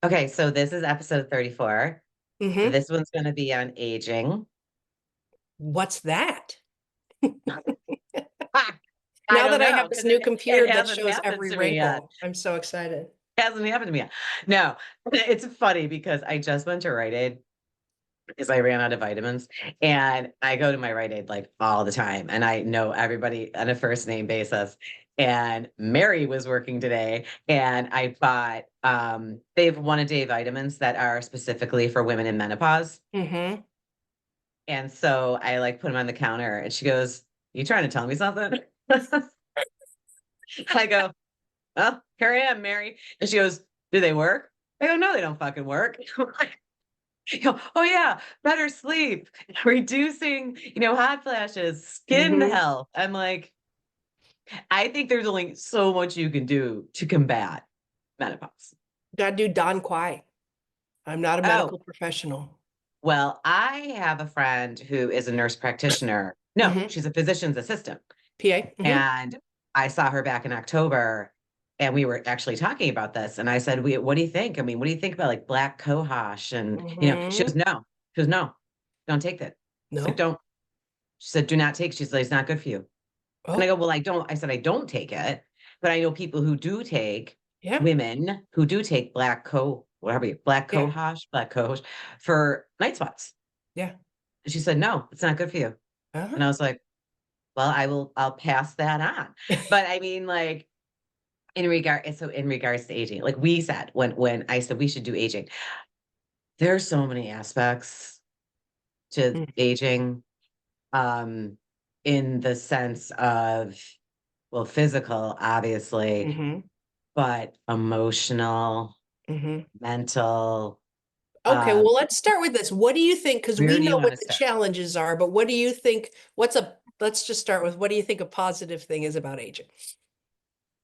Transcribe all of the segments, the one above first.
Okay, so this is episode 34. Hmm. This one's going to be on aging. What's that? Ha! I Now don't that I know have this because new it computer that hasn't shows happened every to me yet. wrinkle, I'm so excited. It hasn't happened to me yet. No, it's funny because I just went to Rite Aid because I ran out of vitamins, and I go to my Rite Aid like all the time, and I know everybody on a first name basis. And Mary was working today, and I bought they have one a day vitamins that are specifically for women in menopause. Hmm. And so I like put them on the counter, and she goes, "You trying to tell me something?" I go, "Oh, here I am, Mary." And she goes, "Do they work?" I go, "No, they don't fucking work." Oh yeah, better sleep, reducing, hot flashes, skin Hmm. health. I'm like, I think there's only so much you can do to combat menopause. Gotta do Don Quai. I'm not a Oh, medical professional. well, I have a friend who is a nurse practitioner. No, Hmm. she's a physician's assistant. PA. Hmm. And I saw her back in October, and we were actually talking about this. And I said, what do you think? I mean, what do you think about like black cohosh? And, she Hmm. goes, no. She goes, no, don't take that. She's like, No. don't. She said, do not take. She's like, it's not good for you. And I Oh, go, well, I said, I don't take it. But I know people who do take, yeah. women who do take black Yeah. cohosh for night spots. Yeah. And she said, no, it's not good for you. Uh-huh. And I was like, well, I'll pass that on. But I mean, like, in regards to aging, like we said, when I said we should do aging, there's so many aspects to aging, um, in the sense of, well, physical, obviously, Mm-hmm. but emotional, Hmm. mental. Okay, Um, well, let's start with this. What do you think? Because where we do you know want what to the start? challenges are, but what do you think? Let's just start with what do you think a positive thing is about aging?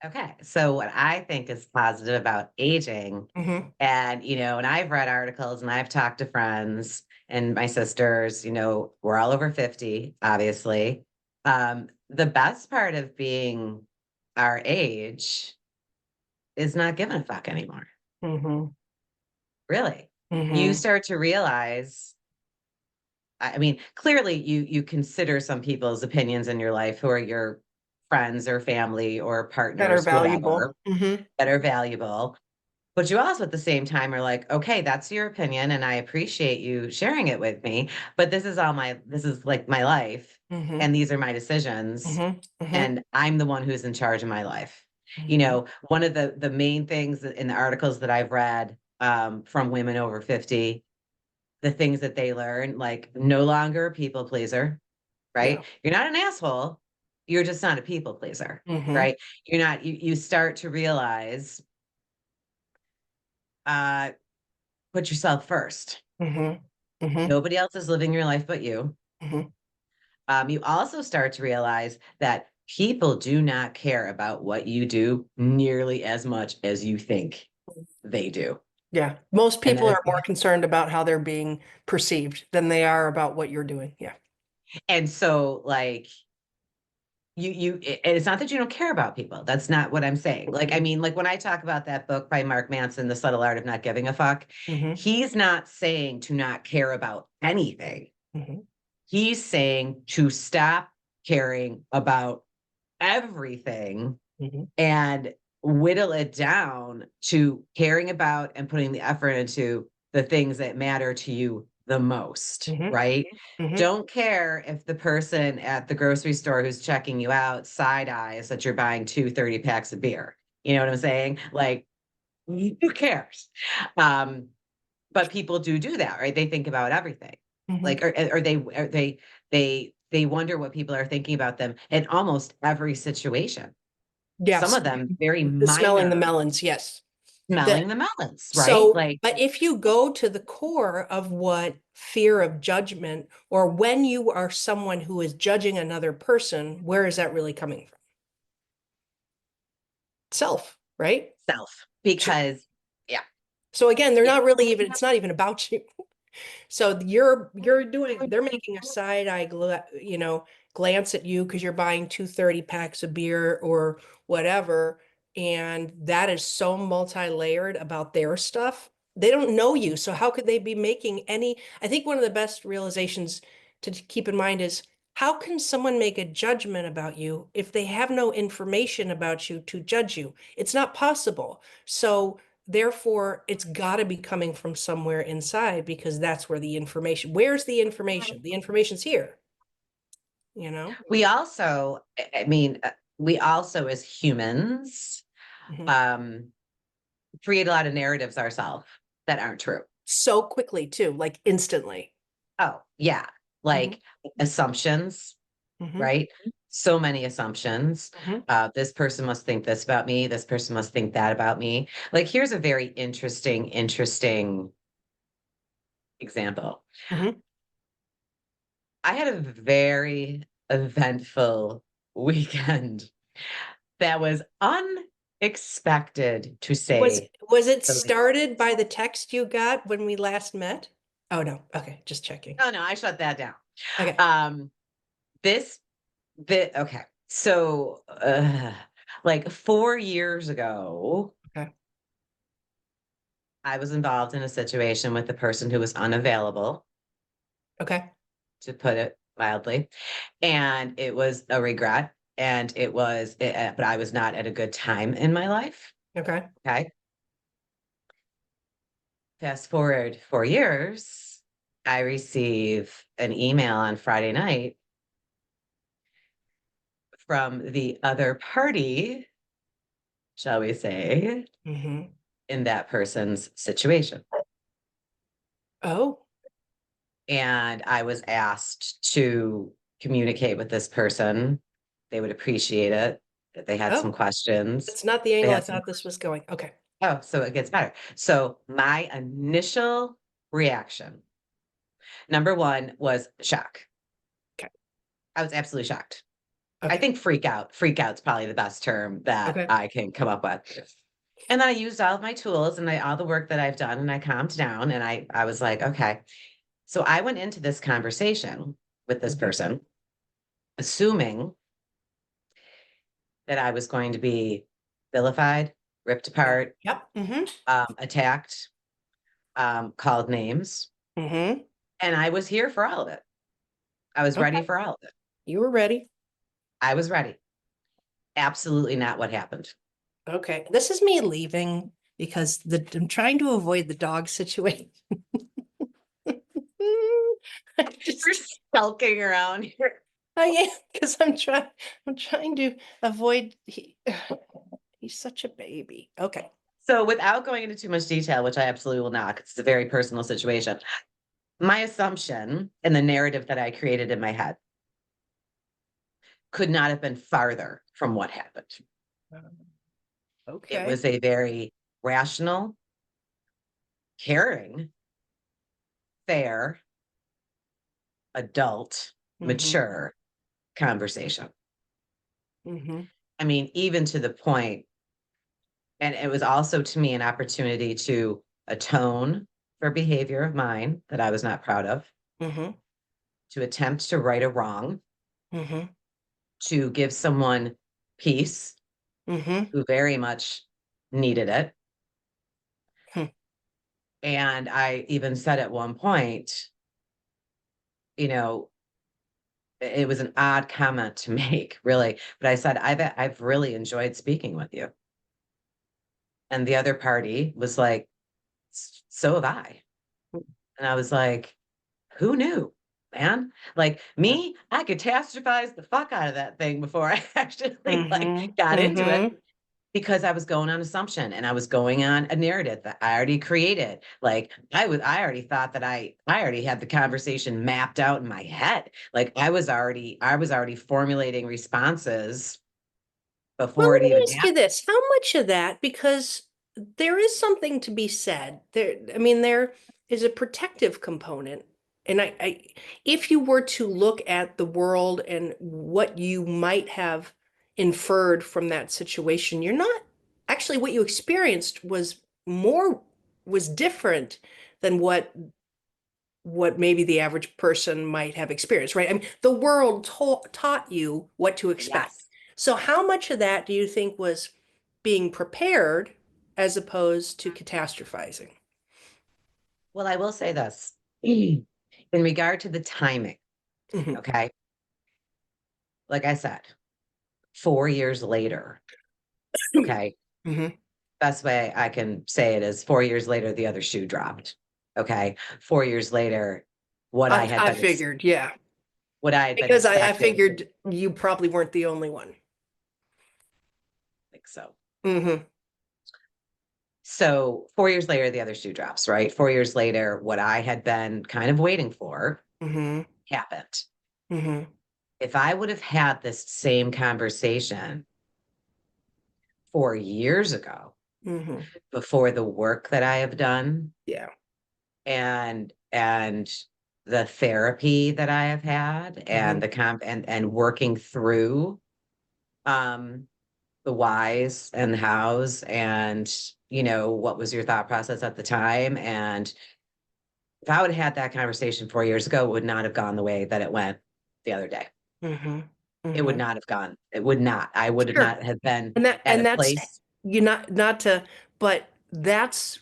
Okay, so what I think is positive about aging, Hmm. and I've read articles and I've talked to friends and my sisters, we're all over 50, obviously. The best part of being our age is not giving a fuck anymore. Hmm. Really. You Hmm. start to realize, I mean, clearly you consider some people's opinions in your life who are your friends or family or That are partners, valuable. whatever, Hmm. that are valuable. But you also at the same time are like, okay, that's your opinion, and I appreciate you sharing it with me. But this is like my life, Hmm. and these are my decisions, Hmm. Hmm. and I'm the one who's in charge of my life. Hmm. One of the main things in the articles that I've read, from women over 50, the things that they learn, like no longer a people pleaser, Yeah. right? You're not an asshole. You're just not a people pleaser, Hmm. right? You're not, you start to realize, uh, put yourself first. Hmm. Hmm. Nobody else is living your life but you. Hmm. You also start to realize that people do not care about what you do nearly as much as you think they do. Yeah. Most And people that, are more concerned about how they're being perceived than they are about what you're doing. Yeah. and so like and it's not that you don't care about people. That's not what I'm saying. Like, I mean, like when I talk about that book by Mark Manson, The Subtle Art of Not Giving a Fuck, Hmm. he's not saying to not care about anything. Hmm. He's saying to stop caring about everything Hmm. and whittle it down to caring about and putting the effort into the things that matter to you the most, Hmm. right? Hmm. Don't care if the person at the grocery store who's checking you out side eyes that you're buying 2 packs of beer. You know what I'm saying? Like, who cares? Um, but people do that, right? They think about everything. Hmm. Like, or they wonder what people are thinking about them in almost every situation. Some Yes. of them very The smelling the minor, melons. Yes. The smelling the melons, right? So, Like, but if you go to the core of what fear of judgment, or when you are someone who is judging another person, where is that really coming from? Self, right? self, So, because yeah, so again, they're yeah, not really even, it's not even about you. So they're making a side eye, glance at you because you're buying 230 packs of beer or whatever. And that is so multi-layered about their stuff They don't know you, so how could they be making any? I think one of the best realizations to keep in mind is how can someone make a judgment about you if they have no information about you to judge you? It's not possible. So therefore, it's got to be coming from somewhere inside because that's where the information. Where's the information? The information's here, you know? We also, I mean, we also as humans, Mhm. um, create a lot of narratives ourselves that aren't true. So quickly too, like instantly. Oh, yeah. Hmm. Like assumptions, Hmm. right? So many assumptions. Hmm. This person must think this about me. This person must think that about me. Like, here's a very interesting example. Hmm. I had a very eventful weekend that was unexpected to Was say was it the least. started by the text you got when we last met? Oh no. Okay, just checking. Oh no, I shut that down. Okay. Um, this okay. So like 4 years ago, Okay. I was involved in a situation with a person who was unavailable, Okay. to put it mildly. And it was a regret. And but I was not at a good time in my life. Okay. Okay. Fast forward 4 years, I receive an email on Friday night from the other party, shall we say, Hmm. in that person's situation. Oh. And I was asked to communicate with this person. They would appreciate it. That they had some Oh. questions. That's not the They angle I had some, thought this was going. Okay. oh, so it gets better. So my initial reaction, number one, was shock. Okay. I was absolutely shocked. I Okay. think freak out. Freak out's probably the best term that Okay. I can come up with. And then I used all of my tools and all the work that I've done, and I calmed down and I was like, okay. So I went into this conversation with this Hmm. person, assuming that I was going to be vilified, ripped Okay. apart, Yep. Hmm. attacked, called names. Hmm. And I was here for all of it. I was ready Okay. for all of it. You were ready. I was ready. Absolutely not what happened. Okay. This is me leaving because I'm trying to avoid the dog situation. I We're just skulking around here. I am because I'm trying to avoid he's such a baby. Okay. So, without going into too much detail, which I absolutely will not, 'cause it's a very personal situation, my assumption and the narrative that I created in my head could not have been farther from what happened. It Okay. was a very rational, caring, fair, adult, Hmm. mature conversation. Hmm. I mean, even to the point, and it was also to me an opportunity to atone for behavior of mine that I was not proud of, Hmm. to attempt to right a wrong, Hmm. to give someone peace Hmm. who very much needed it. Hmm. And I even said at one point, you know, it was an odd comment to make, really, but I said, I've really enjoyed speaking with you. And the other party was like, so have I. And I was like, who knew, man? Like Yeah. me, I catastrophize the fuck out of that thing before I actually like Hmm. got into it, Hmm. because I was going on assumption and I was going on a narrative that I already created. Like I already thought that I already had the conversation mapped out in my head. Like I was already formulating responses Well, before let it me even ask you happened. this. How much of that, because there is something to be said. I mean, there is a protective component. And if you were to look at the world and what you might have inferred from that situation, you're not actually what you experienced more, was different than what maybe the average person might have experienced, right? I mean, the world taught you what to expect. Yes. So, how much of that do you think was being prepared as opposed to catastrophizing? Well, I will say this in regard to the timing. Hmm. Okay. Like I said, 4 years later. Okay. Hmm. Best way I can say it is 4 years later, the other shoe dropped. Okay. 4 years later, what I had I been, figured, yeah, what I had been because I expecting. figured you probably weren't the only one. Like so. Hmm. So 4 years later, the other shoe drops, right? 4 years later, what I had been kind of waiting for Hmm. happened. Hmm. If I would have had this same conversation 4 years ago, Hmm. before the work that I have done Yeah. and the therapy that I have had and Hmm. the comp and working through um the whys and the hows and what was your thought process at the time, and if I would have had that conversation 4 years ago, it would not have gone the way that it went the other day. Hmm. It would Hmm. not have gone. It would not. I would have Sure. not have been at And a that's place. you not to, but that's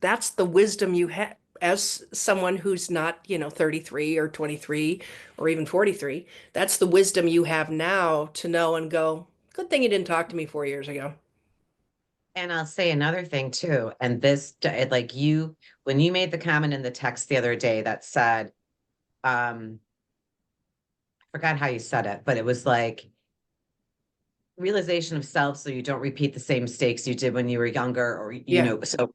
the wisdom you have as someone who's not, 33 or 23 or even 43. That's the wisdom you have now to know and go, good thing you didn't talk to me 4 years ago. And I'll say another thing too. And this, like you, when you made the comment in the text the other day that said, I forgot how you said it, but it was like realization of self so you don't repeat the same mistakes you did when you were younger, or, Yeah. so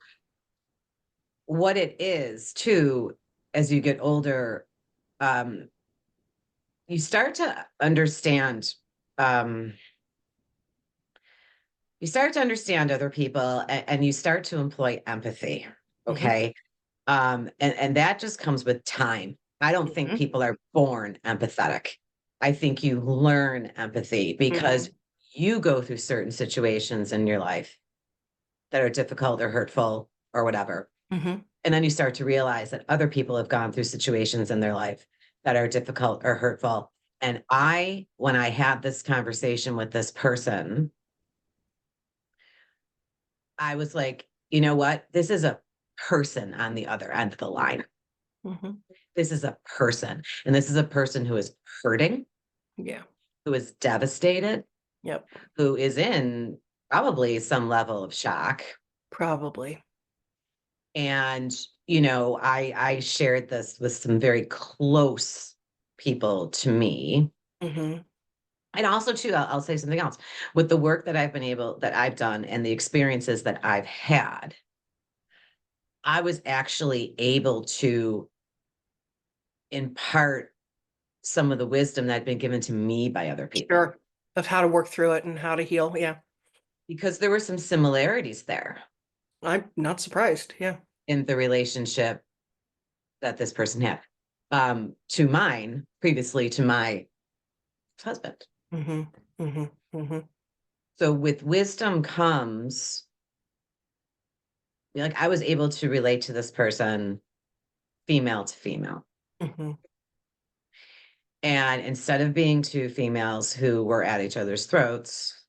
what it is too, as you get older, um, you start to understand, um, other people, and you start to employ empathy. Hmm. Okay. And that just comes with time. I don't think Hmm. people are born empathetic. I think you learn empathy because Hmm. you go through certain situations in your life that are difficult or hurtful or whatever. Hmm. And then you start to realize that other people have gone through situations in their life that are difficult or hurtful. And when I had this conversation with this person, I was like, you know what? This is a person on the other end of the line. Hmm. This is a person. And this is a person who is hurting, Yeah. who is devastated, Yep. who is in probably some level of shock. Probably. And, I shared this with some very close people to me. Hmm. And also, too, I'll say something else. With the work that I've done and the experiences that I've had, I was actually able to impart some of the wisdom that had been given to me by other people Sure. Of how to work through it and how to heal. Yeah. because there were some similarities there I'm not surprised. Yeah. in the relationship that this person had to mine previously to my husband. Hmm. Hmm. Hmm. So with wisdom comes, like, I was able to relate to this person female to female. Hmm. And instead of being two females who were at each other's throats,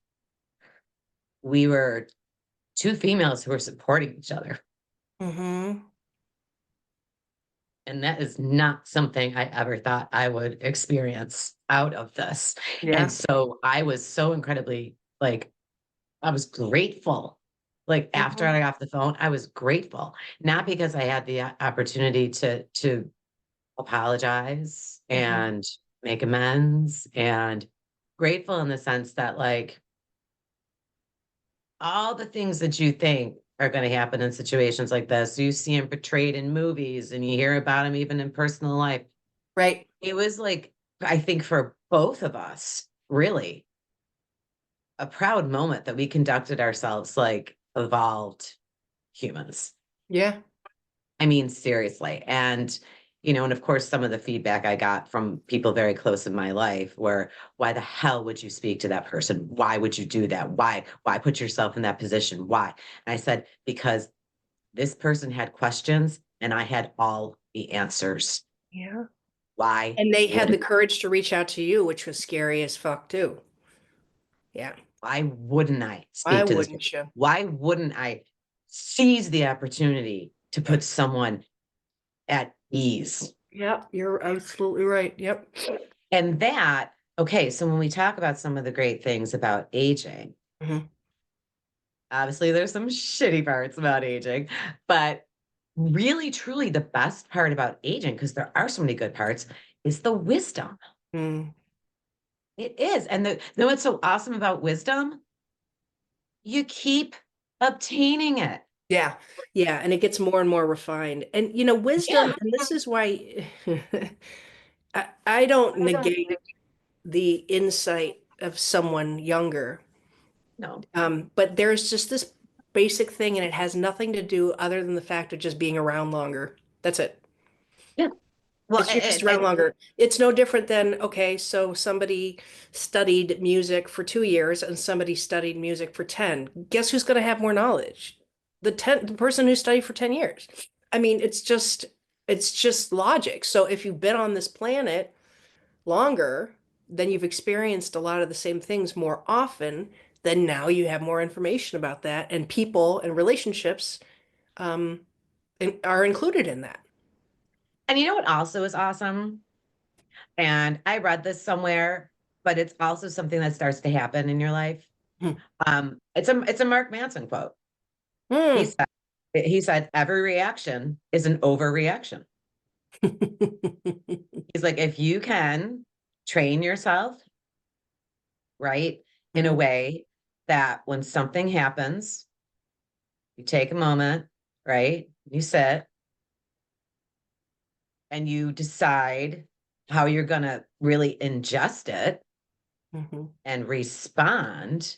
we were two females who were supporting each other. Hmm. And that is not something I ever thought I would experience out of this. And Yeah. so I was so incredibly, like, I was grateful. Like after Hmm. I got off the phone, I was grateful, not because I had the opportunity to apologize Hmm. and make amends, and grateful in the sense that, like, all the things that you think are going to happen in situations like this, you see them portrayed in movies and you hear about them even in personal life. Right. It was like, I think for both of us, really a proud moment that we conducted ourselves like evolved humans. Yeah. I mean, seriously. And of course, some of the feedback I got from people very close in my life were, why the hell would you speak to that person? Why would you do that? Why put yourself in that position? Why? And I said, because this person had questions and I had all the answers. Yeah. Why And they had the would courage to reach out to you, which was scary as fuck too. Yeah. why wouldn't I Why speak to this? wouldn't you? Why wouldn't I seize the opportunity to Yeah. put someone at ease. Yep, you're absolutely right. Yep. And that, okay, so when we talk about some of the great things about aging, Mhm. obviously there's some shitty parts about aging, but really, truly, the best part about aging, because there are so many good parts, is the wisdom. Mm. It is. And the, you know what's so awesome about wisdom? You keep obtaining it. Yeah, yeah, and it gets more and more refined. And wisdom, Yeah. and this is why I don't negate the insight of someone younger. No. But there's just this basic thing, and it has nothing to do other than the fact of just being around longer. That's it. Yeah. Well, It's you're just around longer. It's no different than, okay, so somebody studied music for 2 years and somebody studied music for 10. Guess who's going to have more knowledge? The person who studied for 10 years. I mean, it's just logic. So if you've been on this planet longer, then you've experienced a lot of the same things more often, then now you have more information about that, and people and relationships um, are included in that. and you know what also is awesome? And I read this somewhere, but it's also something that starts to happen in your life. Hmm. It's a Mark Manson quote. He Hmm. said, he said, every reaction is an overreaction. He's like, if you can train yourself, right, in a Mhm. way that when something happens, you take a moment, right? You sit and you decide how you're going to really ingest it Mhm. and respond.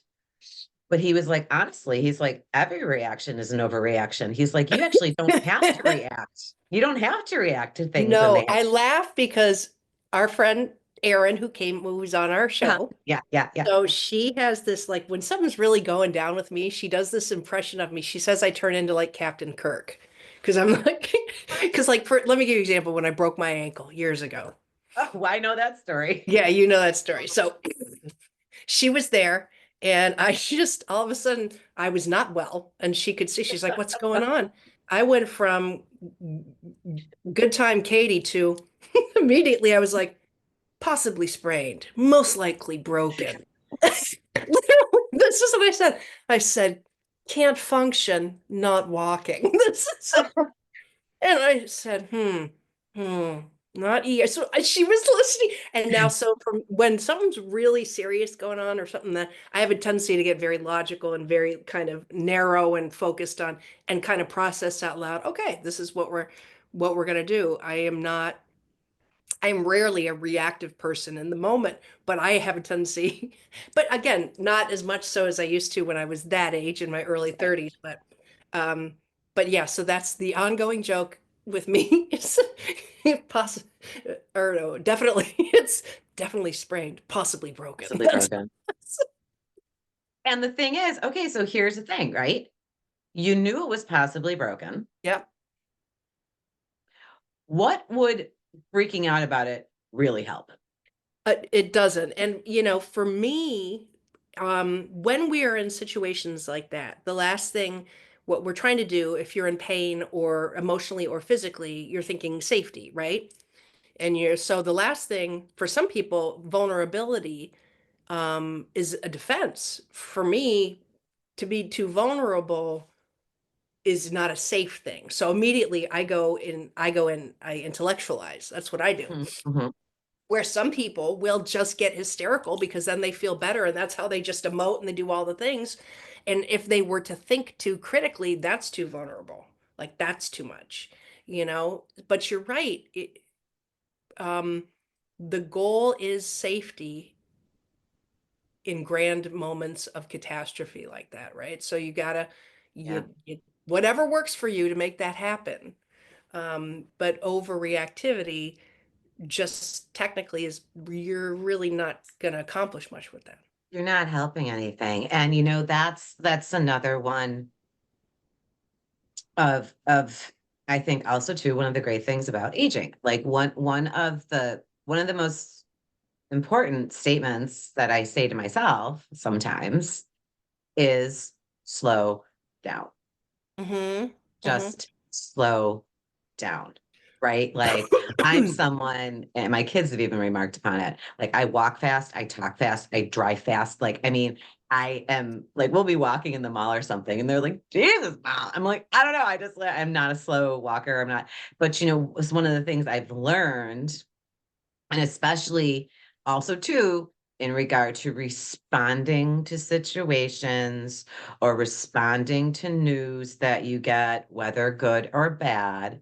But he was like, honestly, he's like, every reaction is an overreaction. He's like, you actually don't have to react. You don't have to react to things when No, they I laugh because our friend Erin, who was on our happen. show, Yeah, yeah, yeah. so she has this, like, when something's really going down with me, she does this impression of me. She says I turn into like Captain Kirk because I'm like, because like let me give you an example. When I broke my ankle years ago, Oh, I know that story. yeah, you know that story. So she was there, and I just all of a sudden I was not well, and she could see. She's like, "What's going on?" I went from good time Katie to immediately I was like, possibly sprained, most likely broken. Literally, this is what I said. I said, can't function, not walking. This is, and I said, not E. So she was listening. And now, so from when something's really serious going on or something, that I have a tendency to get very logical and very kind of narrow and focused on, and kind of process out loud, okay, this is what we're gonna do. I'm rarely a reactive person in the moment, but I have a tendency, but again, not as much so as I used to when I was that age in my early 30s. Um, but yeah, so that's the ongoing joke with me. It's possible, or no, definitely, it's definitely sprained, possibly broken. Possibly broken. And the thing is, okay, so here's the thing, right? You knew it was possibly broken. Yep. What would freaking out about it really help? It doesn't. And, for me, when we are in situations like that, the last thing, what we're trying to do, if you're in pain or emotionally or physically, you're thinking safety, right? So the last thing for some people, vulnerability, is a defense. For me, to be too vulnerable is not a safe thing. So immediately I intellectualize. That's what I do, Mhm. where some people will just get hysterical because then they feel better and that's how they just emote and they do all the things. And if they were to think too critically, that's too vulnerable. Like that's too much. But you're right. Um, the goal is safety in grand moments of catastrophe like that, right? So you gotta, Yeah. whatever works for you to make that happen. But overreactivity just technically is you're really not going to accomplish much with that. You're not helping anything. And that's another one of I think also too one of the great things about aging. Like one of the most important statements that I say to myself sometimes is slow down. Mm-hmm. Mm-hmm. Just slow down. right? Like I'm someone, and my kids have even remarked upon it. Like I walk fast, I talk fast, I drive fast. Like, I mean, I am like, we'll be walking in the mall or something, and they're like, Jesus, Mom. I'm like, I don't know. I'm not a slow walker. I'm not, but it's one of the things I've learned, and especially also too, in regard to responding to situations or responding to news that you get, whether good or bad,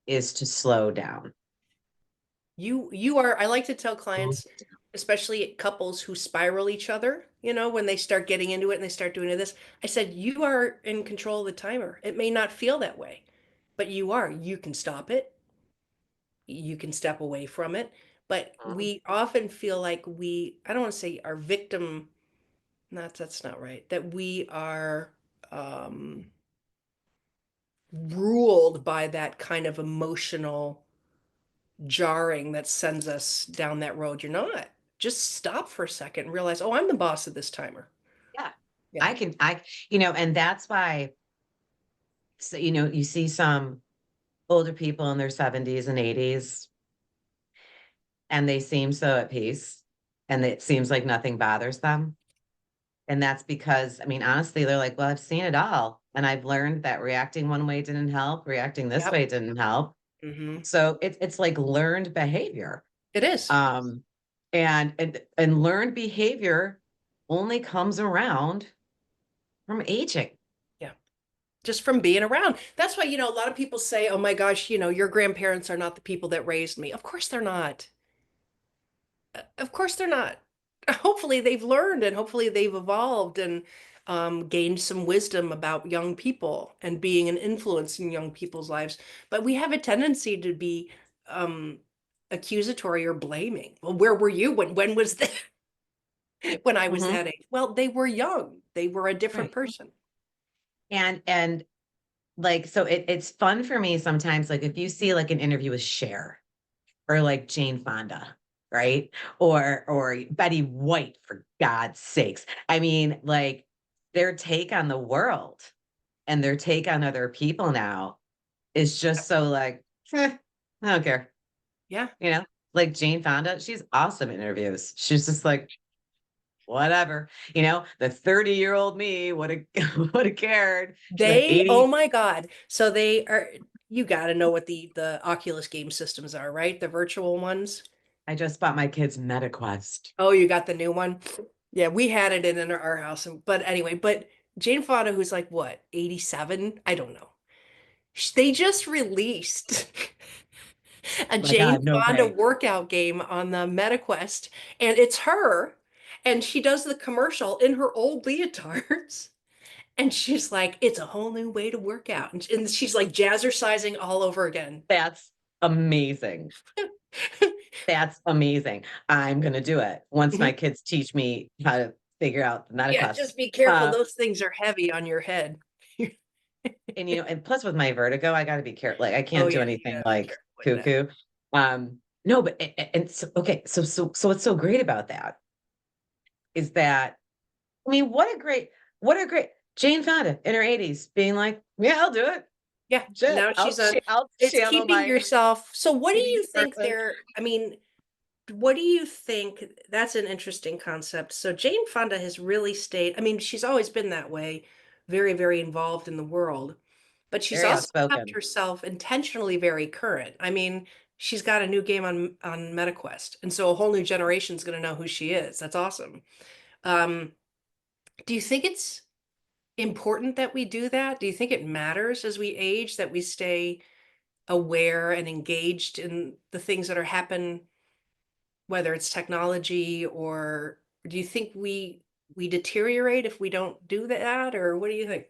is to slow down. You are, I like to tell clients, especially couples who spiral each other, when they start getting into it and they start doing this, I said, you are in control of the timer. It may not feel that way, but you are. You can stop it. You can step away from it. But Mhm. we often feel like I don't want to say our victim, not, that's not right, that we are um, ruled by that kind of emotional jarring that sends us down that road. You're not. Just stop for a second and realize, oh, I'm the boss of this timer. Yeah. Yeah. And that's why, so, you see some older people in their 70s and 80s, and they seem so at peace, and it seems like nothing bothers them. And that's because, I mean, honestly, they're like, well, I've seen it all. And I've learned that reacting one way didn't help, reacting this Yep. way didn't help. Hmm. So it's like learned behavior. It is. Um, and learned behavior only comes around from aging. Yeah. Just from being around. That's why, a lot of people say, oh my gosh, your grandparents are not the people that raised me. Of course they're not. Of course they're not. Hopefully they've learned and hopefully they've evolved and gained some wisdom about young people and being an influence in young people's lives. But we have a tendency to be um, accusatory or blaming. Well, where were you when was that when I was Mhm. that age? Well, they were young. They were a different Right. person. And like, so it's fun for me sometimes, like if you see like an interview with Cher or like Jane Fonda, right? Or Betty White, for God's sakes. I mean, like their take on the world and their take on other people now is just so like, I don't care. Yeah. You know, like Jane Fonda, she's awesome in interviews. She's just like, whatever, the 30-year-old me would have would have cared. She's like Oh 80. my God. So they are, you got to know what the Oculus game systems are, right? The virtual ones. I just bought my kids MetaQuest. Oh, you got the new one? Yeah, we had it in our house. But anyway, but Jane Fonda, who's like what, 87? I don't know. They just released a My Jane God, no Fonda way. workout game on the MetaQuest, and it's her, and she does the commercial in her old leotards. And she's like, it's a whole new way to work out. And she's like jazzercising all over again. That's amazing. That's amazing. I'm gonna do it once my kids teach me how to figure out the Yeah, MetaQuest. just be careful. Uh, Those things are heavy on your head. and and plus with my vertigo, I got to be careful. Like I Oh can't do yeah, you anything gotta be like careful with that. cuckoo. No, but and so, okay, so what's so great about that is that, I mean, what a great Jane Fonda in her 80s being like, yeah, I'll do it. Yeah, Shit, now she's on. I'll It's channel keeping my yourself. So what do 80s you think person. there? I mean, what do you think? That's an interesting concept. So Jane Fonda has really stayed. I mean, she's always been that way, very, very involved in the world, but she's Very also kept outspoken. herself intentionally very current. I mean, she's got a new game on MetaQuest, and so a whole new generation's going to know who she is. That's awesome. Um, do you think it's important that we do that? Do you think it matters as we age that we stay aware and engaged in the things that are happen, whether it's technology or do you think we deteriorate if we don't do that, or what do you think?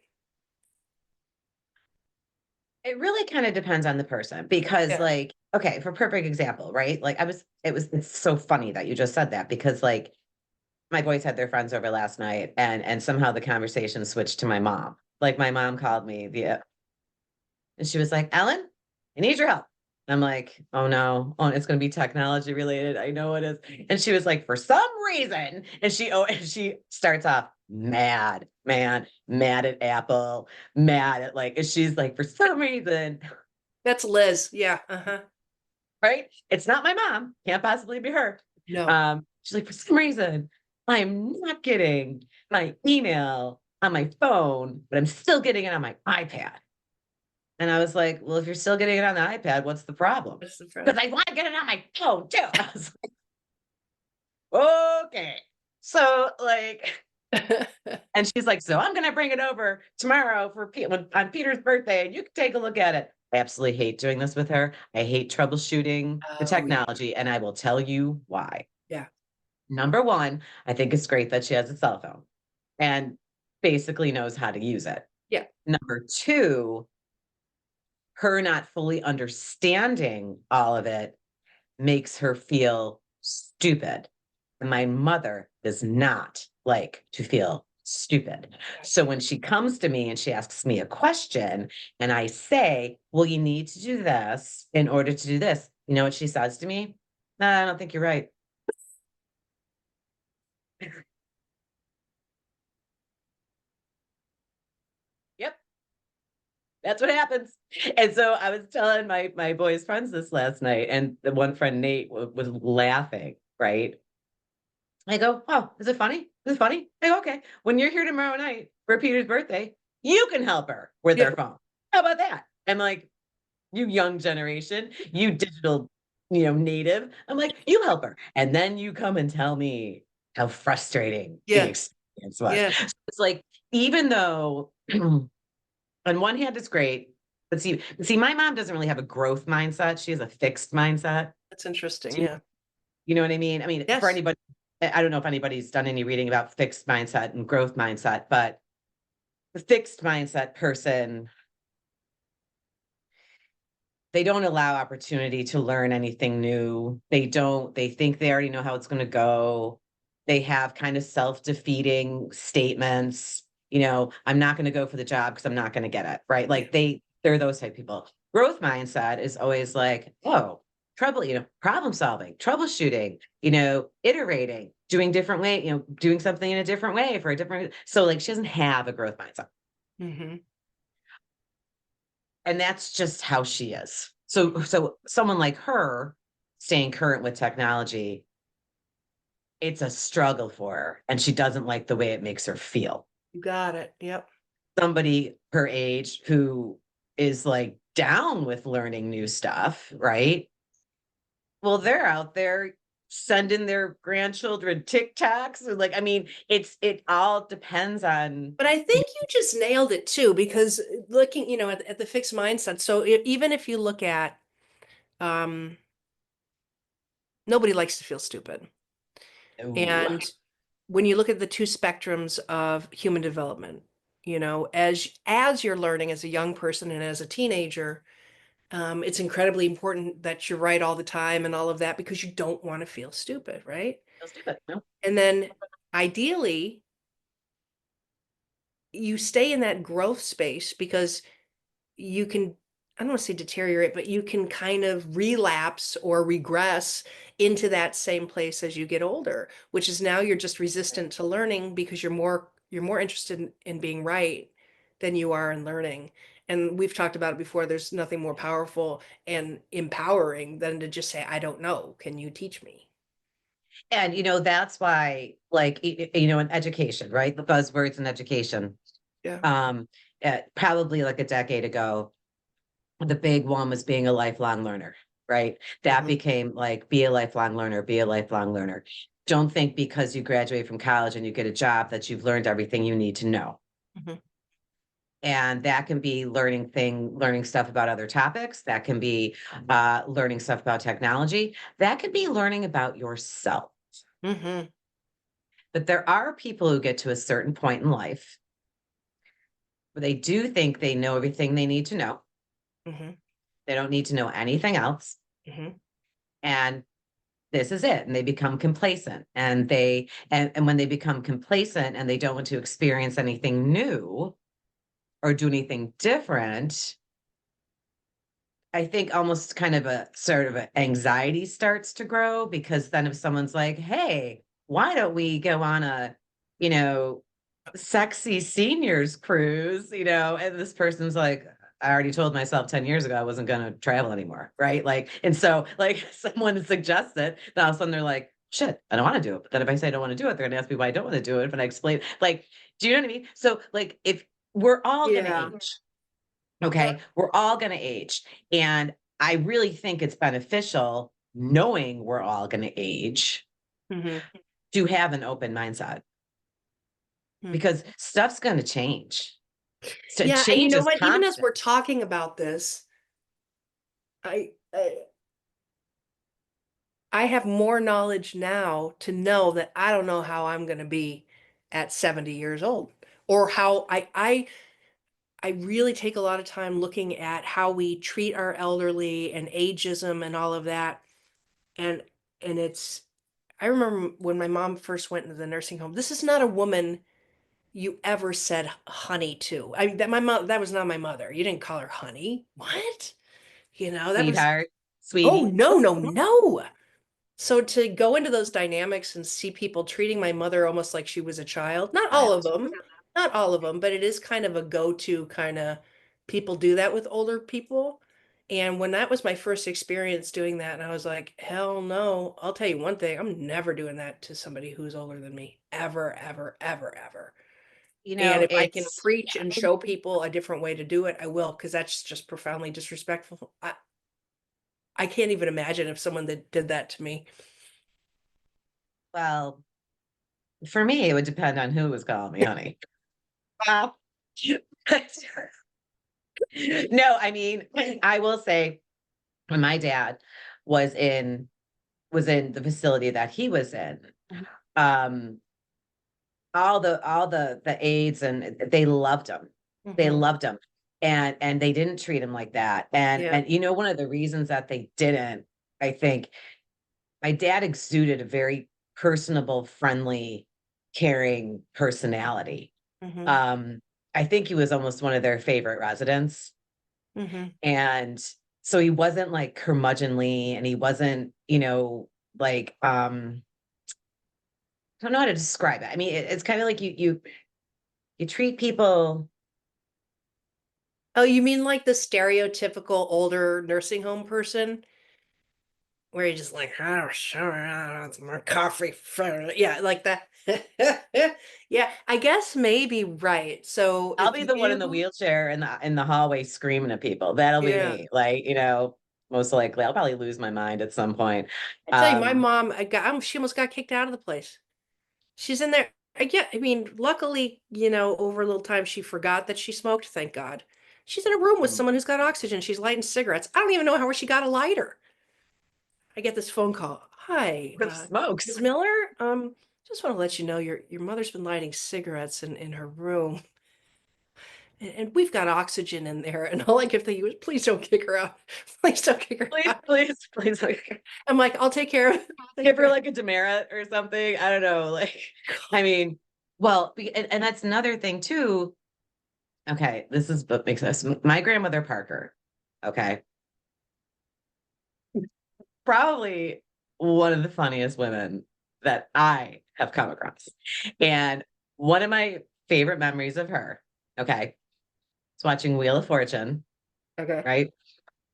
It really kind of depends on the person because, Yeah. like, okay, for perfect example, right? Like, it's so funny that you just said that because, like, my boys had their friends over last night, and somehow the conversation switched to my mom. Like, my mom called me and she was like, Ellen, I need your help. I'm like, oh no, oh, it's going to be technology related. I know it is. And she was like, for some reason, and she starts off mad, man, mad at Apple, mad at like, and she's like, for some reason. That's Liz. Yeah. Uh-huh. right? It's not my mom. Can't possibly be her. No. She's like, for some reason, I'm not getting my email on my phone, but I'm still getting it on my iPad. And I was like, well, if you're still getting it on the iPad, what's the problem? What's the problem? Because I want to get it on my phone too. I was like, okay. So like, and she's like, so I'm gonna bring it over tomorrow for on Peter's birthday, and you can take a look at it. I absolutely hate doing this with her. I hate troubleshooting the Oh, yeah. technology, and I will tell you why. Yeah. Number one, I think it's great that she has a cell phone and basically knows how to use it. Yeah. Number two, her not fully understanding all of it makes her feel stupid. And my mother does not like to feel stupid. So when she comes to me and she asks me a question and I say, well, you need to do this in order to do this, you know what she says to me? No, I don't think you're right. Yep, that's what happens. And so I was telling my boys' friends this last night, and the one friend Nate was laughing, right? I go, oh, is it funny? Is it funny? I go, okay. When you're here tomorrow night for Peter's birthday, you can help her with Yeah. her phone. How about that? I'm like, you young generation, you digital, native. I'm like, you help her. And then you come and tell me how frustrating the Yeah. experience was. Yeah. So it's like, even though on one hand it's great, but see, my mom doesn't really have a growth mindset. She has a fixed mindset. That's interesting. Do Yeah. you know what I mean? I mean, for Yes. anybody, I don't know if anybody's done any reading about fixed mindset and growth mindset, but the fixed mindset person, they don't allow opportunity to learn anything new. They think they already know how it's going to go. They have kind of self-defeating statements. I'm not going to go for the job because I'm not going to get it. Right. Yeah. Like they're those type of people. Growth mindset is always like, oh, problem solving, troubleshooting, iterating, doing different way, doing something in a different way for a different. So like she doesn't have a growth mindset. Hmm. And that's just how she is. So someone like her staying current with technology, it's a struggle for her and she doesn't like the way it makes her feel. You got it. Yep. Somebody her age who is like down with learning new stuff, right? Well, they're out there sending their grandchildren TikToks, or like, I mean, it all depends on. But I think you just nailed it too, because looking, at the fixed mindset. So even if you look at, um, nobody likes to feel stupid. Ooh, And when you look at the two spectrums of human development, as you're learning as a young person and as a teenager, it's incredibly important that you're right all the time and all of that because you don't want to feel stupid, right? feel stupid. No, And then ideally, you stay in that growth space because you can, I don't want to say deteriorate, but you can kind of relapse or regress into that same place as you get older, which is now you're just resistant to learning because you're more interested in being right than you are in learning. And we've talked about it before. There's nothing more powerful and empowering than to just say, I don't know. Can you teach me? and that's why, like, in education, right? The buzzwords in education. Yeah. Um, Probably like a decade ago, the big one was being a lifelong learner, right? That Hmm. became like, be a lifelong learner, be a lifelong learner. Don't think because you graduate from college and you get a job that you've learned everything you need to know. Hmm. And that can be learning stuff about other topics. That can be learning stuff about technology. That could be learning about yourself. Hmm. But there are people who get to a certain point in life where they do think they know everything they need to know. Hmm. They don't need to know anything else. Hmm. And this is it. And they become complacent. And when they become complacent and they don't want to experience anything new or do anything different, I think almost kind of a sort of a anxiety starts to grow, because then if someone's like, hey, why don't we go on a, you know, sexy seniors cruise, and this person's like, I already told myself 10 years ago I wasn't going to travel anymore. Right. Like, and so like someone suggests it, then all of a sudden they're like, shit, I don't want to do it. But then if I say I don't want to do it, they're going to ask me why I don't want to do it. But I explain, like, do you know what I mean? So like, if we're all going to Yeah. age, okay, we're all going to age. And I really think it's beneficial knowing we're all going to age Hmm. to have an open mindset Hmm. because stuff's going to change. So Yeah, and you change know is what? Even as constant. we're talking about this, I have more knowledge now to know that I don't know how I'm going to be at 70 years old, or how I really take a lot of time looking at how we treat our elderly and ageism and all of that. And it's I remember when my mom first went into the nursing home, this is not a woman you ever said honey to. I mean, that my mom, that was not my mother. You didn't call her honey. What? That was, Sweetheart, oh, sweetie. no, no, no. So to go into those dynamics and see people treating my mother almost like she was a child, not all of them, not all of them, but it is kind of a go-to kind of, people do that with older people. And when that was my first experience doing that, and I was like, hell no, I'll tell you one thing, I'm never doing that to somebody who's older than me. Ever, ever, ever, ever. You And know, if I can it's preach and show people a different way to do it, I will, because that's just profoundly disrespectful. I can't even imagine if someone that did that to me. well, for me, it would depend on who was calling me honey. Wow. No, I mean, I will say when my dad was in the facility that he was in, um, all the aides and they loved him. They Hmm. loved him. And they didn't treat him like that. Yeah. And one of the reasons that they didn't, I think, my dad exuded a very personable, friendly, caring personality. Hmm. Um, I think he was almost one of their favorite residents. Hmm. And so he wasn't like curmudgeonly and he wasn't, like I don't know how to describe it. I mean, it's kind of like you treat people. Oh, you mean like the stereotypical older nursing home person where you're just like, oh, sure, I want some more coffee. Yeah, like that. Yeah, I guess maybe right. So I'll if be the one in the you, wheelchair in the hallway screaming at people. That'll be yeah, me. Like, most likely I'll probably lose my mind at some point. I tell you, my Um, mom, she almost got kicked out of the place. She's in there. Yeah, I mean, luckily, over a little time, she forgot that she smoked, thank God. She's in a room with someone who's got oxygen. She's lighting cigarettes. I don't even know how she got a lighter. I get this phone call. Hi, with smokes. Ms. Miller. Just want to let you know your mother's been lighting cigarettes in her room, and we've got oxygen in there. And all I can think was, please don't kick her out. Please don't kick her Please, out. please, please, like, I'm like, I'll take care of it. Take give care her of like a demerit or something. I don't know. Like, I it. mean, well, and that's another thing too. Okay, this is what makes us my grandmother Parker. Okay, probably one of the funniest women that I have come across. And one of my favorite memories of her, okay, is watching Wheel of Fortune, Okay. right?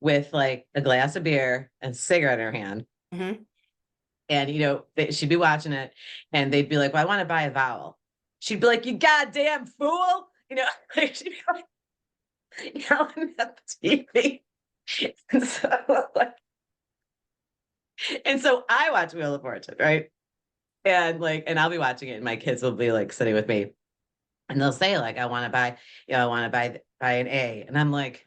With like a glass of beer and a cigarette in her hand. Hmm. And, she'd be watching it and they'd be like, well, I want to buy a vowel. She'd be like, you goddamn fool. Like she'd be like yelling at the TV. And so, like, and so I watch Wheel of Fortune, right? And I'll be watching it, and my kids will be like sitting with me, and they'll say like, I want to buy an A, and I'm like,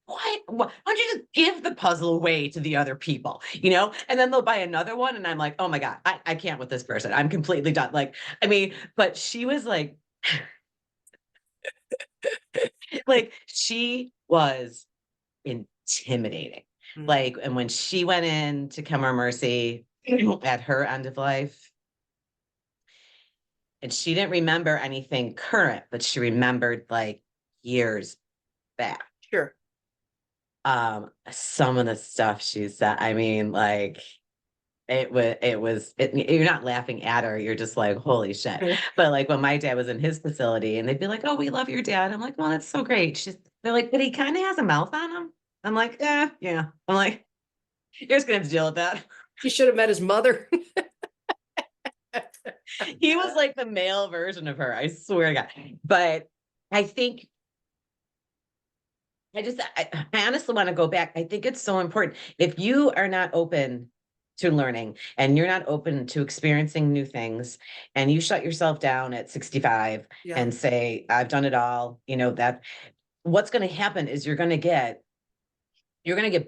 what? Why don't you just give the puzzle away to the other people, And then they'll buy another one, and I'm like, oh my god, I can't with this person. I'm completely done. Like, I mean, but she was like she was intimidating. Like, and when she went in to Come Our Mercy at her end of life, and she didn't remember anything current, but she remembered like years back. Sure. Some of the stuff she said, I mean, like, you're not laughing at her, you're just like, holy shit. But like when my dad was in his facility and they'd be like, oh, we love your dad. I'm like, well, that's so great. They're like, but he kind of has a mouth on him. I'm like, yeah. I'm like, you're just gonna have to deal with that. You should have met his mother. He was like the male version of her, I swear to God. But I think I honestly want to go back. I think it's so important. If you are not open to learning and you're not open to experiencing new things and you shut yourself down at 65 Yeah. and say, I've done it all, that what's going to happen is you're going to get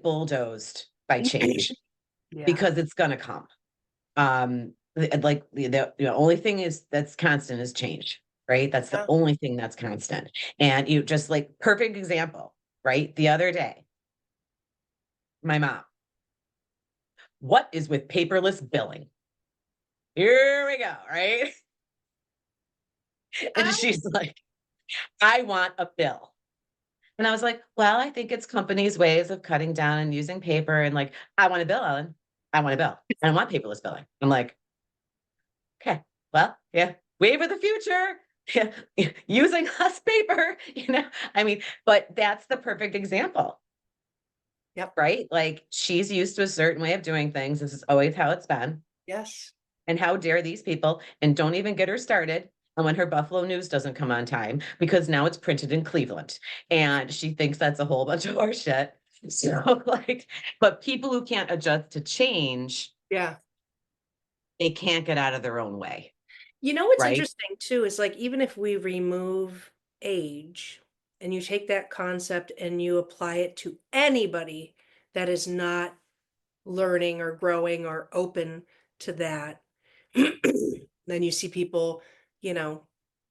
bulldozed by change Yeah. because it's going to come. Like the only thing is that's constant is change, right? That's the Yeah. only thing that's constant. And you just like perfect example, right? The other day, my mom, what is with paperless billing? Here we go, right? And I she's like, I want a bill. And I was like, well, I think it's companies' ways of cutting down and using paper. And like, I want a bill, Ellen. I want a bill. I don't want paperless billing. I'm like, okay, well, yeah, wave of the future. Yeah, using less paper, I mean, but that's the perfect example, Yep. right? Like she's used to a certain way of doing things. This is always how it's been. Yes. And how dare these people? And don't even get her started on when her Buffalo News doesn't come on time because now it's printed in Cleveland. And she thinks that's a whole bunch of horseshit. So, like, but people who can't adjust to change, Yeah. they can't get out of their own way, You know what's right? interesting too is like even if we remove age and you take that concept and you apply it to anybody that is not learning or growing or open to that, then you see people, you know,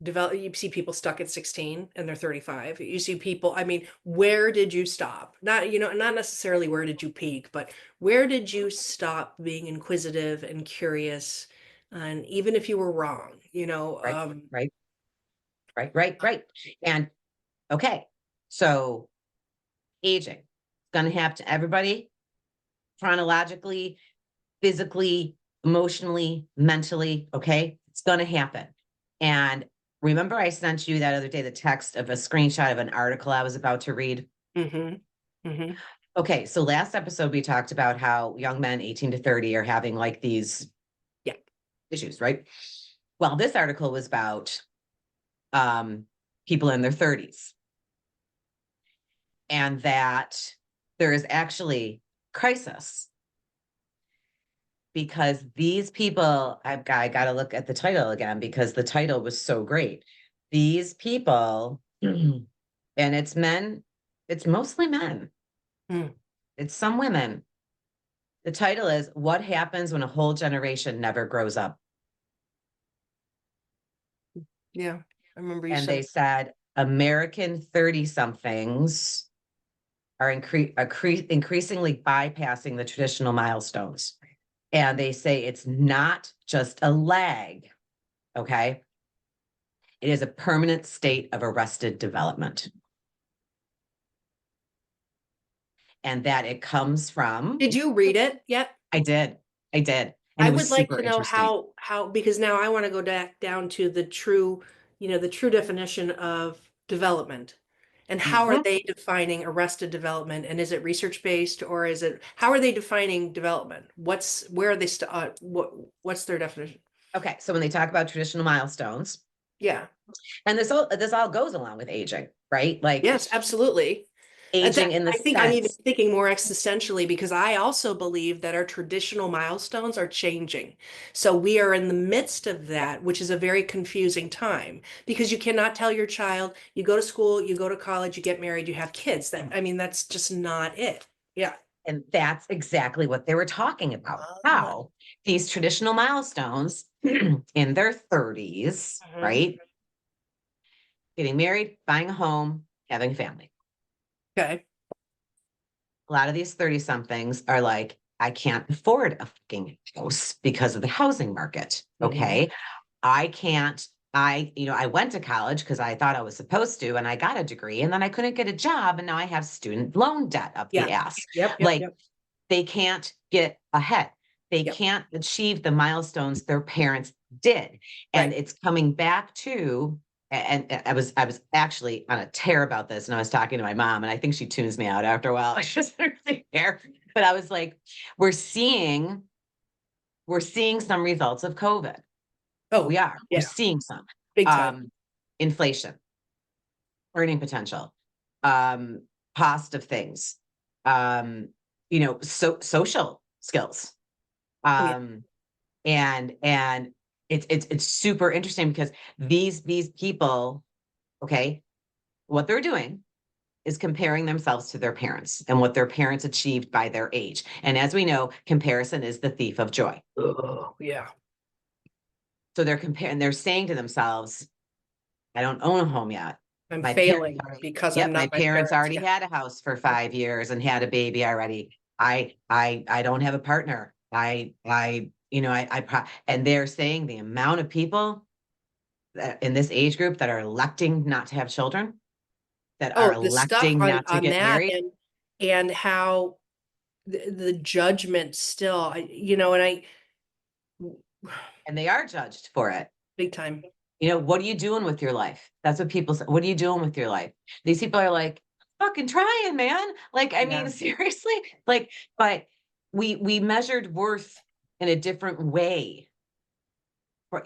you see people stuck at 16 and they're 35. You see people, I mean, where did you stop? Not, not necessarily where did you peak, but where did you stop being inquisitive and curious? And even if you were wrong, Right, right, right. And okay, so aging, it's gonna happen to everybody chronologically, physically, emotionally, mentally. Okay. It's going to happen. And remember, I sent you that other day the text of a screenshot of an article I was about to read. mm-hmm, mm-hmm. Okay. So last episode, we talked about how young men 18 to 30 are having like these Yeah. issues, right? Well, this article was about um, people in their 30s and that there is actually crisis because these people, I got to look at the title again because the title was so great. These people, and it's men, it's mostly men, Mm. it's some women. The title is What Happens When a Whole Generation Never Grows Up? Yeah. I remember you And said they said American 30 somethings are increasingly bypassing the traditional milestones. And they say it's not just a lag, okay? It is a permanent state of arrested development. And that it comes from, did you read it yet? I did, I did. And I it would was like super to know interesting. how because now I want to go back down to the true, the true definition of development. And how are Mhm. they defining arrested development? And is it research based or is it how are they defining development? Where are they what's their definition? Okay, so when they talk about traditional milestones, Yeah. and this all goes along with aging, right? Like Yes, absolutely. aging in the I think I'm even sense, thinking more existentially because I also believe that our traditional milestones are changing. So we are in the midst of that, which is a very confusing time because you cannot tell your child, you go to school, you go to college, you get married, you have kids. I mean, that's just not it. Yeah. and that's exactly what they were talking about. How these traditional milestones in their 30s, Mhm. right? Getting married, buying a home, having a family. Okay. A lot of these 30 somethings are like, I can't afford a fucking house because of the housing market. Hmm. Okay. I can't, I went to college because I thought I was supposed to, and I got a degree, and then I couldn't get a job. And now I have student loan debt up Yeah. the ass. Yep. Yep. Like Yep. they can't get ahead. They Yep. can't achieve the milestones their parents did. And Right. it's coming back to, and I was actually on a tear about this, and I was talking to my mom, and I think she tunes me out after a while. I just don't really care. But I was like, we're seeing we're seeing some results of COVID. We Oh, are. We're yeah, seeing some big time. um, inflation, earning potential, um, cost of things, um, social skills. Oh, yeah. Um, and it's super interesting because these people, okay, what they're doing is comparing themselves to their parents and what their parents achieved by their age. And as we know, comparison is the thief of joy. Oh, yeah. So they're comparing, they're saying to themselves, I don't own a home yet. I'm My parents failing already, because I'm yep, my not my parents parents. already Yeah. had a house for Yep. 5 years and had a baby already. I don't have a partner. And they're saying the amount of people that in this age group that are electing not to have children, that are Oh, the stuff electing not to on get that married, and how the judgment still, and I and they are judged for it. big time. What are you doing with your life? That's what people say. What are you doing with your life? These people are like, fucking trying, man. Like, I mean, Yeah. seriously, like, but we measured worth in a different way for,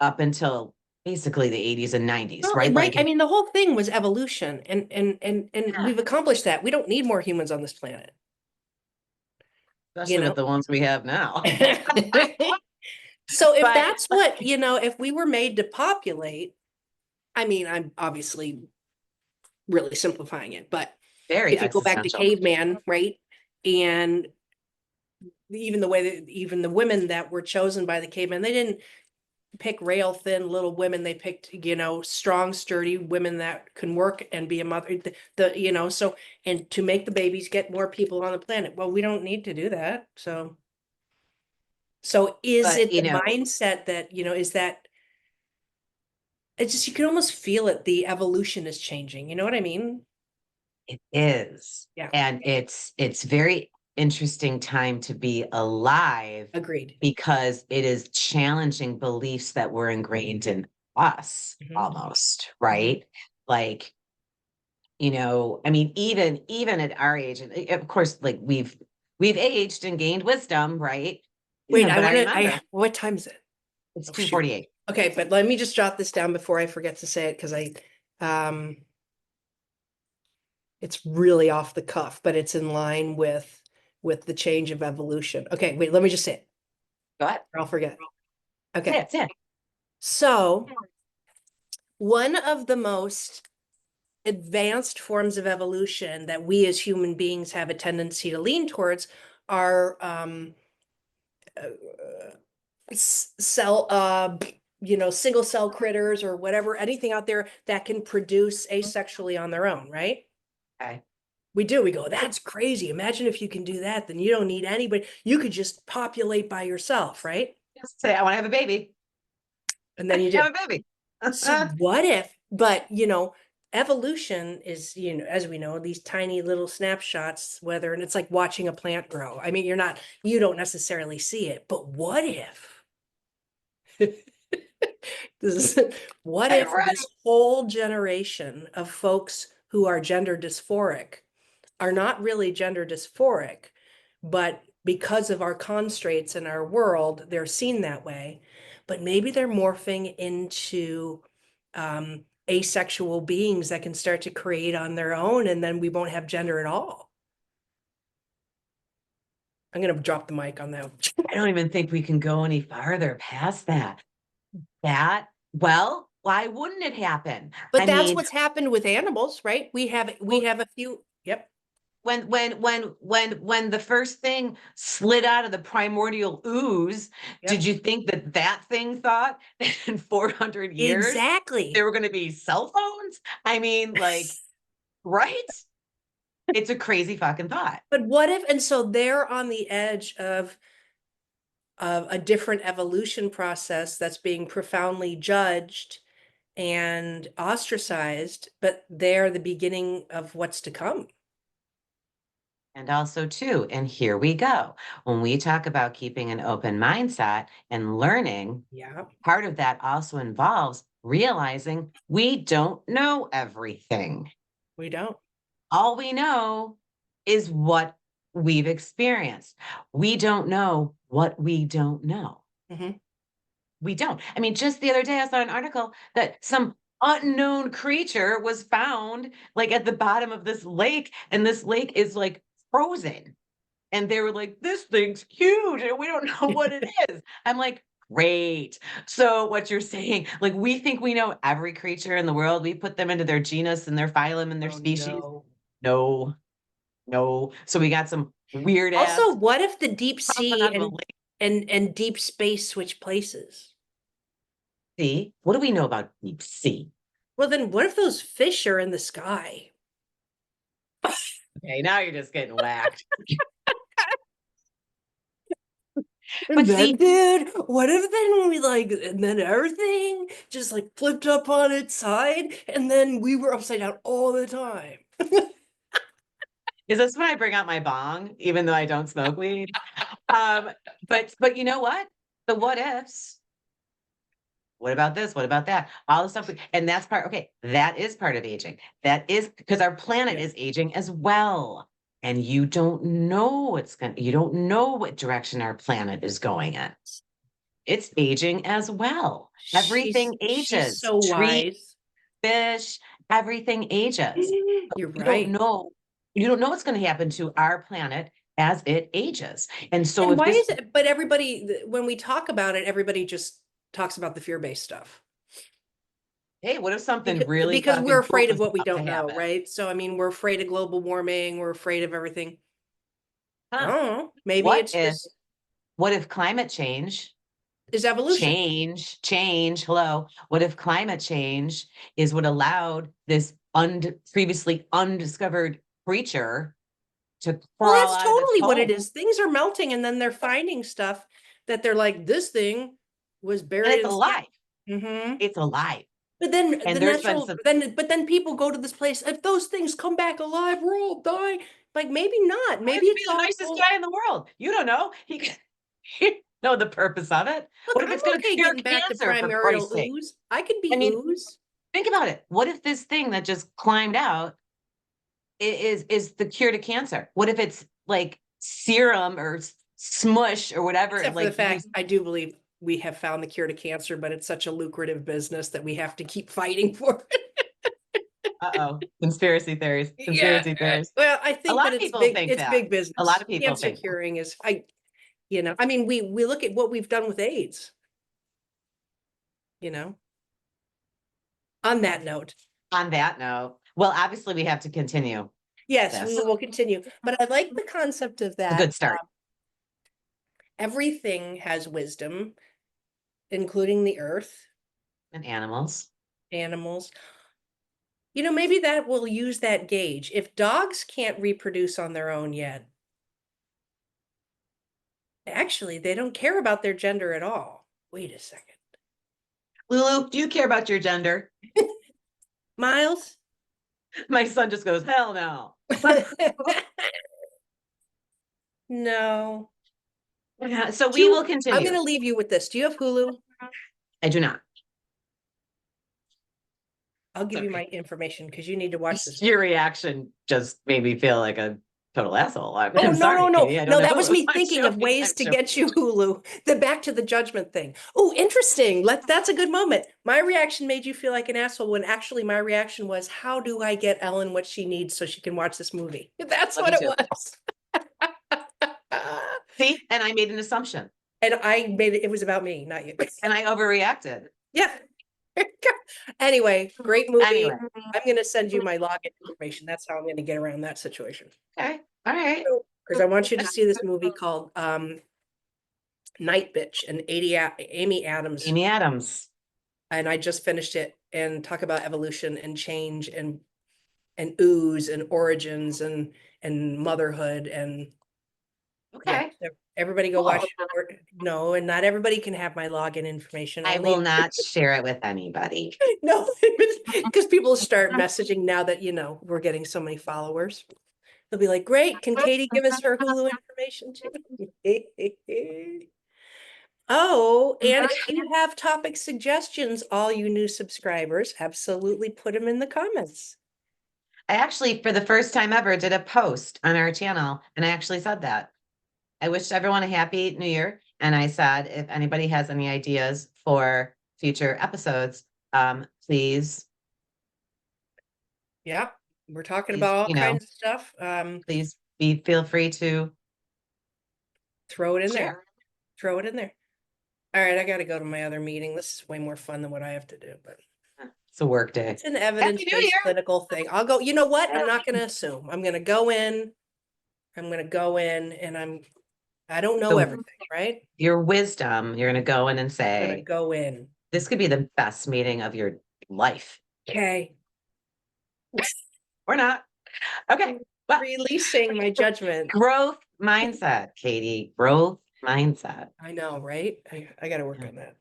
up until basically the 80s and 90s, Well, right? right. Like, I mean, the whole thing was evolution, and yeah, we've accomplished that. We don't need more humans on this planet, you especially with know? the ones we have now. So if But that's what, if we were made to populate, I mean, I'm obviously really simplifying it, but very if you go back to existential. caveman, right? And even the way that even the women that were chosen by the cavemen, they didn't pick rail thin little women. They picked, strong, sturdy women that can work and be a mother. So and to make the babies, get more people on the planet. Well, we don't need to do that. So is But, it the mindset that, is that it's just you can almost feel it, the evolution is changing. You know what I mean? it is. Yeah, And it's very interesting time to be alive agreed. because it is challenging beliefs that were ingrained in us Mhm, almost, mhm. right? Like, I mean, even at our age, and of course, like we've aged and gained wisdom, right? Wait, I But I want to, remember what time is it? it's Oh, shoot. 2:48. Okay, but let me just jot this down before I forget to say it because um, it's really off the cuff, but it's in line with the change of evolution. Okay, wait, let me just say it, Go ahead. or I'll forget. Okay, That's it. so one of the most advanced forms of evolution that we as human beings have a tendency to lean towards are uh, cell single cell critters or whatever, anything out there that can produce asexually on their own, right? Okay. We do. We go, that's crazy. Imagine if you can do that, then you don't need anybody. You could just populate by yourself, right? Just say I want to have a baby. And then you do. Have a baby. So what if, but evolution is, as we know, these tiny little snapshots, and it's like watching a plant grow. I mean, you don't necessarily see it, but what if? This is, what I'm if ready. this whole generation of folks who are gender dysphoric are not really gender dysphoric, but because of our constraints in our world, they're seen that way. But maybe they're morphing into asexual beings that can start to create on their own, and then we won't have gender at all. I'm going to drop the mic on that. I don't even think we can go any farther past that. Well, why wouldn't it happen? But I that's mean, what's happened with animals, right? We well, have a few. Yep. when the first thing slid out of the primordial ooze, did Yep. you think that that thing thought that in 400 years there Exactly. were going to be cell phones? I mean, like, right? It's a crazy fucking thought. But what if, and so they're on the edge of a different evolution process that's being profoundly judged and ostracized, but they're the beginning of what's to come. And also, too, and here we go. When we talk about keeping an open mindset and learning, Yeah, part of that also involves realizing we don't know everything. we don't. All we know is what we've experienced. We don't know what we don't know. Hmm. We don't. I mean, just the other day, I saw an article that some unknown creature was found like at the bottom of this lake, and this lake is like frozen. And they were like, this thing's huge and we don't know what it is. I'm like, great. So, what you're saying, like, we think we know every creature in the world, we put them into their genus and their phylum and their Oh species. no. No, no. So, we got some weird Also, ass what if the deep popping sea out of a and lake. deep space switch places? Sea. What do we know about deep sea? Well, then what if those fish are in the sky? Okay, now you're just getting whacked. And But then, see, dude, what if then we like, and then everything just like flipped up on its side, and then we were upside down all the time? is this when I bring out my bong, even though I don't smoke weed? Um, but you know what? The what ifs. What about this? What about that? All the stuff. And that's part, okay, that is part of aging. That is because our planet Yeah. is aging as well. And you don't know you don't know what direction our planet is going in. It's aging as well. Everything She's ages. so Trees, wise. fish, everything ages. But You're you don't right. know, you don't know what's going to happen to our planet as it ages. And so And if why this, is it, but everybody, when we talk about it, everybody just talks about the fear-based stuff. hey, what if something really Because we're fucking cool afraid of is what we about to don't know, happen? right? So, I mean, we're afraid of global warming, we're afraid of everything. I Huh? don't know. Maybe What it's if just what if climate change, is evolution. hello, what if climate change is what allowed this previously undiscovered creature to Well, crawl that's out of its totally what it home? is. Things are melting and then they're finding stuff that they're like, this thing was And buried it's in the sand. alive. Hmm. It's alive. But then And the there's been natural, some, but then people go to this place. If those things come back alive, we're all dying. Like maybe not. why Maybe is he it's the all, nicest guy in the world? You don't know. He know the purpose of it. look, What if I'm it's going to okay cure getting back to cancer, for primordial Christ's sake? ooze. I could I be mean, ooze. think about it. What if this thing that just climbed out is the cure to cancer? What if it's like serum or smush or whatever? Except for the Like you, fact I do believe we have found the cure to cancer, but it's such a lucrative business that we have to keep fighting for it. uh-oh, conspiracy theories, Yeah. conspiracy theories. Well, I A think lot that of people think it's that. big A lot business. of people Cancer think that. curing is I mean, we look at what we've done with AIDS, you know. On that note, On that note, well, obviously we have to continue yes, we this. will continue. But I like the concept of It's a that. good start. Everything has wisdom, including the earth, And animals. animals. You know, maybe that will use that gauge. If dogs can't reproduce on their own yet, actually, they don't care about their gender at all. Wait a second. Lulu, do you care about your gender? Miles? My son just goes, hell no. No. Yeah, so Do we will you, I'm going continue. to leave you with this. Do you have Hulu? I do not. I'll give you Sorry. my information because you need to watch this movie. Your reaction just made me feel like a total asshole. Oh, I'm no, no, sorry, no. Katie. I don't No, know that was me I'm thinking of joking. ways I'm to joking. get you Hulu. The Back to the Judgment thing. Oh, interesting. That's a good moment. My reaction made you feel like an asshole when actually my reaction was, how do I get Ellen what she needs so she can watch this movie? That's Love what you it too. was. See, and I made an assumption And I made it was about me, not you. and I overreacted. Yeah. Anyway, great movie. Anyway, I'm going to send you my login information. That's how I'm going to get around that situation. okay. All right. Because I want you to see this movie called Night Bitch and Amy Adams. Amy Adams. And I just finished it and talk about evolution and change and ooze and origins and motherhood and yeah, Okay. everybody go Cool. watch it. No, and not everybody can have my login information. I Only will not share it with anybody. no, because people start messaging now that we're getting so many followers. They'll be like, great, can Katie give us her Hulu information too? Oh, and if you have topic suggestions, all you new subscribers, absolutely put them in the comments. I actually, for the first time ever, did a post on our channel, and I actually said that. I wished everyone a happy new year. And I said, if anybody has any ideas for future episodes, please, Yeah, we're talking please, about all kinds of stuff. please feel free to Throw it in there. share. Throw it in there. All right, I got to go to my other meeting. This is way more fun than what I have to do, but It's a work day. it's an Happy New evidence-based Year. clinical thing. I'll go, you know what? I'm not going to assume. I'm going to go in. I'm going to go in and I don't know So everything, right? your wisdom, you're going to go in and I'm going to say, go in. this could be the best meeting of your life. Okay. Or not. Okay. Well, Releasing my judgment. growth mindset, Katie. Growth mindset. I know, right? I got to work Yeah. on that.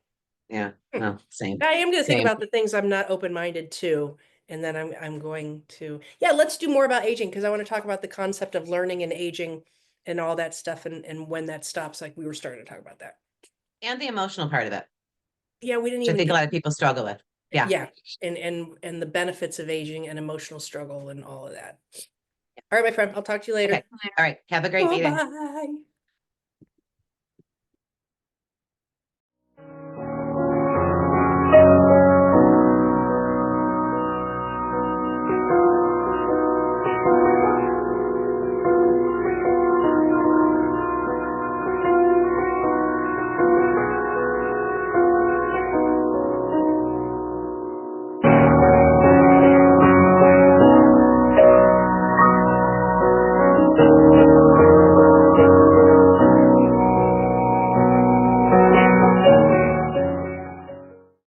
Yeah. No, same. I am going to think Same. about the things I'm not open-minded to. And then I'm going to, yeah, let's do more about aging because I want to talk about the concept of learning and aging and all that stuff and when that stops, like we were starting to talk about that. And the emotional part of it, Yeah, we didn't which I even think a get, lot of people struggle with. Yeah. yeah, and the benefits of aging and emotional struggle and all of that. All right, my friend, I'll talk to you later. Okay. All right. Have a great meeting. Bye-bye.